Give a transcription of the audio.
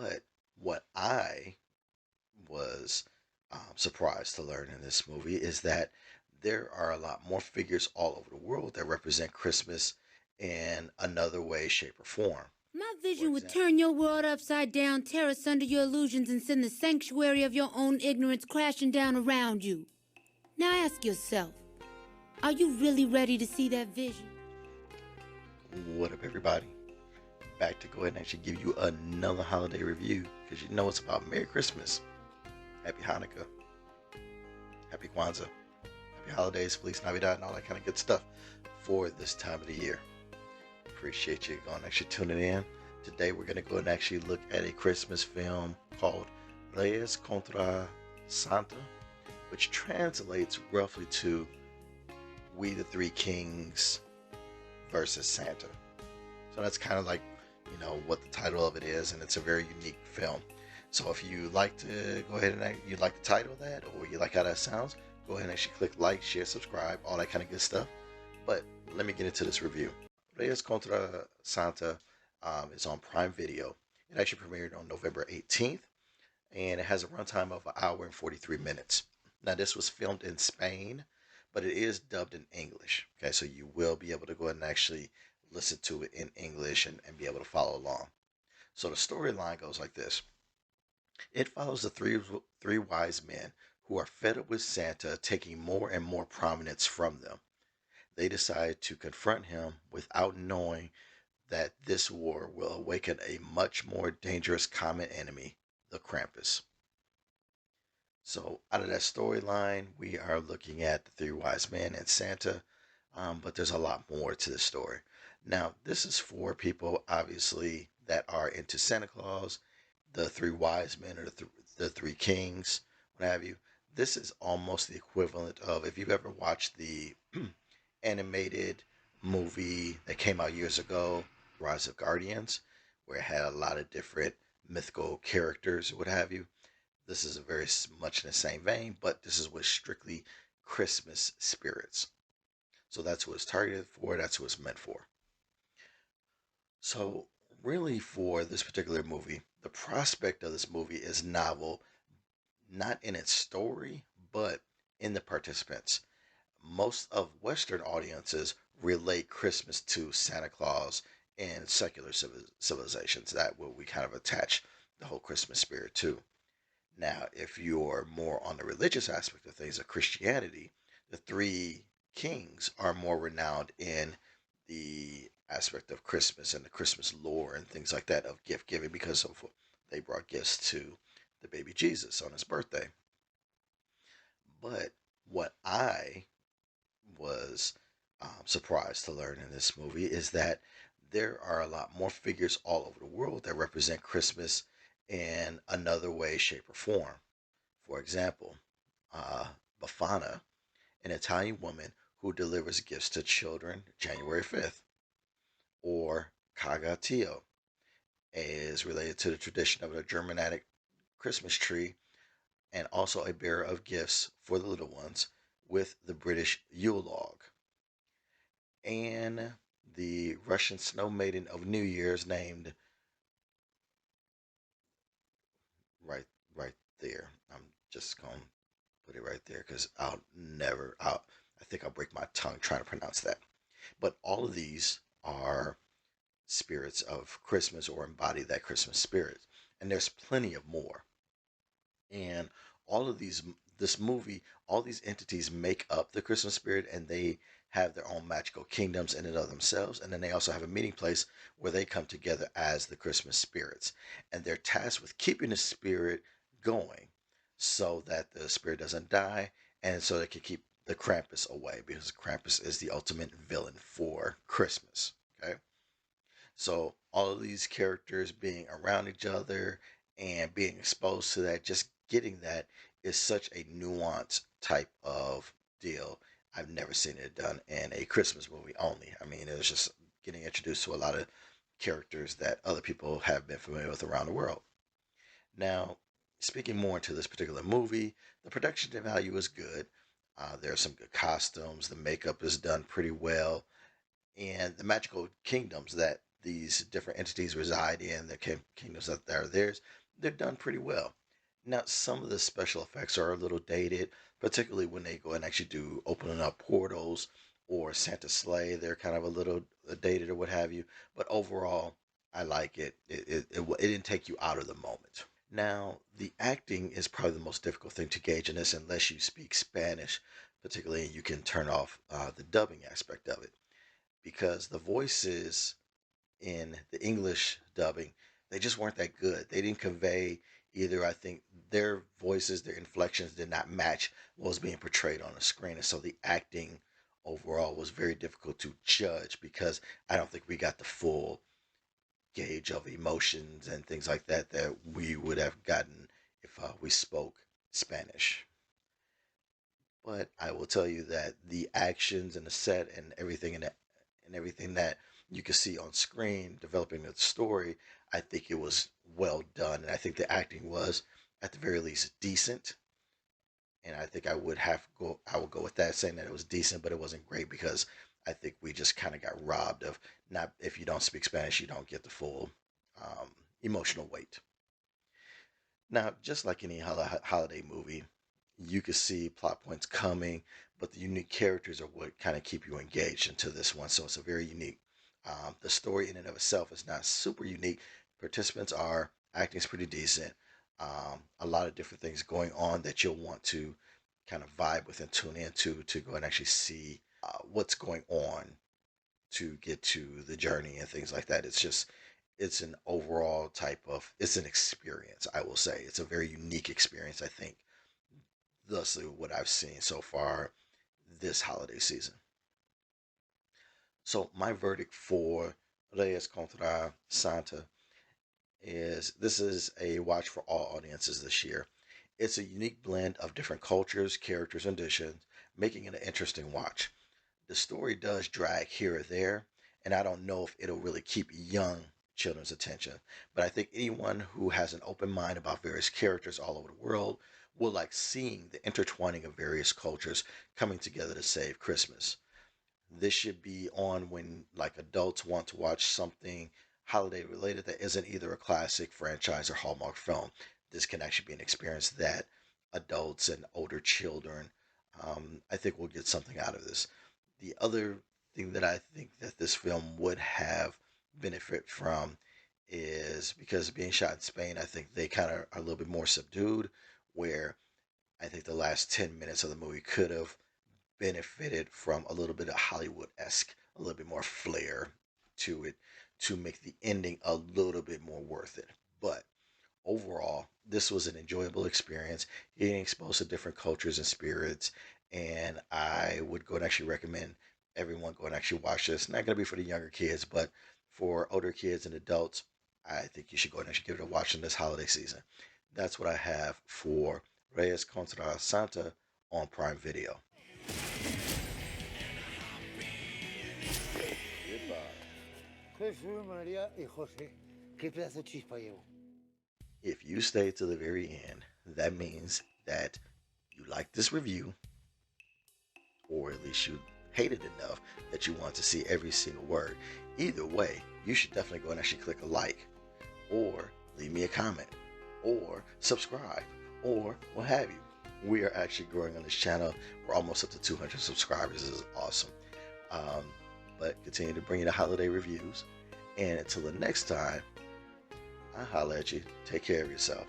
But what I was surprised to learn in this movie is that there are a lot more figures all over the world that represent Christmas in another way, shape, or form. My For vision would example, turn your world upside down, tear asunder your illusions, and send the sanctuary of your own ignorance crashing down around you. Now ask yourself, are you really ready to see that vision? what up, everybody? Back to go ahead and actually give you another holiday review because you know it's about Merry Christmas, Happy Hanukkah, Happy Kwanzaa, Happy Holidays, Feliz Navidad, and all that kind of good stuff for this time of the year. Appreciate you going actually tuning in. Today we're going to go and actually look at a Christmas film called Reyes Contra Santa, which translates roughly to We the Three Kings versus Santa. So that's kind of like, what the title of it is, and it's a very unique film. So if you like to go ahead and you like the title of that, or you like how that sounds, go ahead and actually click like, share, subscribe, all that kind of good stuff. But let me get into this review. Reyes Contra Santa is on Prime Video. It actually premiered on November 18th, and it has a runtime of an hour and 43 minutes. Now, this was filmed in Spain, but it is dubbed in English. Okay, so you will be able to go ahead and actually listen to it in English and be able to follow along. So the storyline goes like this. It follows the three wise men who are fed up with Santa taking more and more prominence from them. They decide to confront him without knowing that this war will awaken a much more dangerous common enemy, the Krampus. So, out of that storyline, we are looking at the three wise men and Santa, but there's a lot more to the story. Now, this is for people, obviously, that are into Santa Claus, the three wise men, or the three kings, what have you. This is almost the equivalent of if you've ever watched the animated movie that came out years ago, Rise of Guardians, where it had a lot of different mythical characters, what have you. This is a very much in the same vein, but this is with strictly Christmas spirits. So that's what it's targeted for. That's what it's meant for. So really, for this particular movie, the prospect of this movie is novel, not in its story, but in the participants. Most of Western audiences relate Christmas to Santa Claus and secular civilizations. That will we kind of attach the whole Christmas spirit to. Now, if you're more on the religious aspect of things, of Christianity, the three kings are more renowned in the aspect of Christmas and the Christmas lore and things like that of gift giving because of they brought gifts to the baby Jesus on his birthday. But what I was surprised to learn in this movie is that there are a lot more figures all over the world that represent Christmas in another way, shape, or form. For example, Bafana, an Italian woman who delivers gifts to children January 5th, or Cagatio is related to the tradition of a Germanic Christmas tree and also a bearer of gifts for the little ones with the British Yule log. And the Russian snow maiden of New Year's named right right there. I'm just gonna put it right there because I think I'll break my tongue trying to pronounce that. But all of these are spirits of Christmas or embody that Christmas spirit. And there's plenty of more. And all of this movie, all these entities make up the Christmas spirit and they have their own magical kingdoms in and of themselves. And then they also have a meeting place where they come together as the Christmas spirits. And they're tasked with keeping the spirit going so that the spirit doesn't die and so they can keep the Krampus away because Krampus is the ultimate villain for Christmas. Okay. So all of these characters being around each other and being exposed to that, just getting that is such a nuanced type of deal. I've never seen it done in a Christmas movie only. I mean, it was just getting introduced to a lot of characters that other people have been familiar with around the world. Now, speaking more into this particular movie, the production value is good. There are some good costumes. The makeup is done pretty well, and the magical kingdoms that these different entities reside in, the kingdoms that are theirs, they're done pretty well. Now, some of the special effects are a little dated, particularly when they go and actually do opening up portals or Santa sleigh. They're kind of a little dated or what have you. But overall, I like it. It didn't take you out of the moment. Now, the acting is probably the most difficult thing to gauge in this unless you speak Spanish, particularly, and you can turn off the dubbing aspect of it because the voices in the English dubbing, they just weren't that good. They didn't convey either. I think their voices, their inflections did not match what was being portrayed on the screen. And so the acting overall was very difficult to judge because I don't think we got the full gauge of emotions and things like that that we would have gotten if we spoke Spanish. But I will tell you that the actions and the set and everything and everything that you can see on screen developing the story, I think it was well done, and I think the acting was at the very least decent. And I think I would go with that, saying that it was decent, but it wasn't great because I think we just kind of got robbed of not if you don't speak Spanish, you don't get the full emotional weight. Now, just like any holiday movie, you could see plot points coming, but the unique characters are what kind of keep you engaged into this one. So it's a very unique. The story in and of itself is not super unique. Participants are acting is pretty decent. A lot of different things going on that you'll want to kind of vibe with and tune into to go and actually see what's going on to get to the journey and things like that. It's an overall type of it's an experience. I will say it's a very unique experience. I think thusly what I've seen so far this holiday season. So my verdict for Reyes Contra Santa is this is a watch for all audiences this year. It's a unique blend of different cultures, characters, and dishes, making it an interesting watch. The story does drag here or there, and I don't know if it'll really keep young children's attention. But I think anyone who has an open mind about various characters all over the world will like seeing the intertwining of various cultures coming together to save Christmas. This should be on when like adults want to watch something holiday related that isn't either a classic franchise or Hallmark film. This can actually be an experience that adults and older children, I think, will get something out of this. The other thing that I think that this film would have benefit from is because being shot in Spain, I think they kind of are a little bit more subdued, where I think the last 10 minutes of the movie could have benefited from a little bit of Hollywood esque, a little bit more flair to it to make the ending a little bit more worth it. But overall, this was an enjoyable experience, getting exposed to different cultures and spirits. And I would go and actually recommend everyone go and actually watch this. Not going to be for the younger kids, but for older kids and adults, I think you should go and actually give it a watch in this holiday season. That's what I have for Reyes Contra Santa on Prime Video. Goodbye. Jesús, María y José. Qué pedazo de chispa llevo. If you stay to the very end, that means that you like this review, or at least you hate it enough that you want to see every single word. Either way, you should definitely go and actually click a like, or leave me a comment, or subscribe, or what have you. We are actually growing on this channel. We're almost up to 200 subscribers. This is awesome. But continue to bring you the holiday reviews. And until the next time, I'll holler at you. Take care of yourself.